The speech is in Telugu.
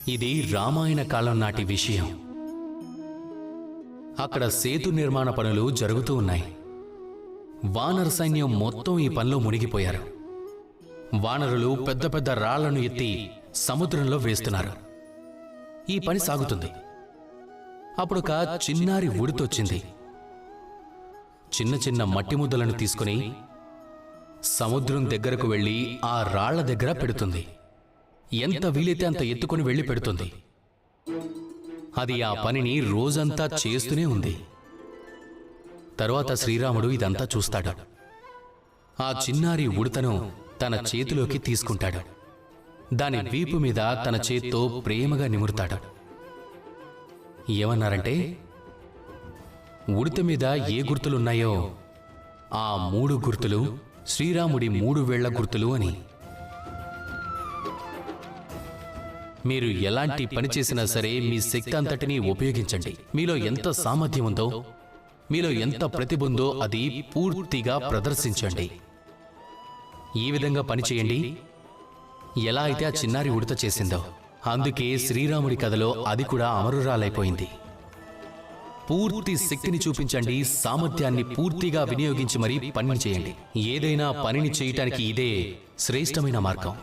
ఇది రామాయణ కాలం నాటి విషయం. అక్కడ సేతు నిర్మాణ పనులు జరుగుతూ ఉన్నాయి. వానర సైన్యం మొత్తం ఈ పనిలో మునిగిపోయారు. వానరులు పెద్ద పెద్ద రాళ్లను ఎత్తి సముద్రంలో వేస్తున్నారు. ఈ పని సాగుతుంది. అప్పుడొక చిన్నారి ఉడితొచ్చింది. చిన్న చిన్న మట్టి ముద్దలను తీసుకుని సముద్రం దగ్గరకు వెళ్ళి ఆ రాళ్ల దగ్గర పెడుతుంది. ఎంత వీలైతే అంత ఎత్తుకుని వెళ్ళి పెడుతుంది. అది ఆ పనిని రోజంతా చేస్తూనే ఉంది. తరువాత శ్రీరాముడు ఇదంతా చూస్తాడు. ఆ చిన్నారి ఉడతను తన చేతిలోకి తీసుకుంటాడు. దాని వీపు మీద తన చేత్తో ప్రేమగా నిమురుతాడు. ఏమన్నారంటే, ఉడత మీద ఏ గుర్తులున్నాయో ఆ 3 గుర్తులు శ్రీరాముడి 3 వేళ్ల గుర్తులు అని. మీరు ఎలాంటి పని చేసినా సరే మీ శక్తి అంతటినీ ఉపయోగించండి. మీలో ఎంత సామర్థ్యం ఉందో, మీలో ఎంత ప్రతిభ ఉందో అది పూర్తిగా ప్రదర్శించండి. ఈ విధంగా పని చేయండి, ఎలా అయితే ఆ చిన్నారి ఉడత చేసిందో. అందుకే శ్రీరాముడి కథలో అది కూడా అమరురాలైపోయింది. పూర్తి శక్తిని చూపించండి, సామర్థ్యాన్ని పూర్తిగా వినియోగించి మరీ పనిని చేయండి. ఏదైనా పనిని చేయటానికి ఇదే శ్రేష్టమైన మార్గం.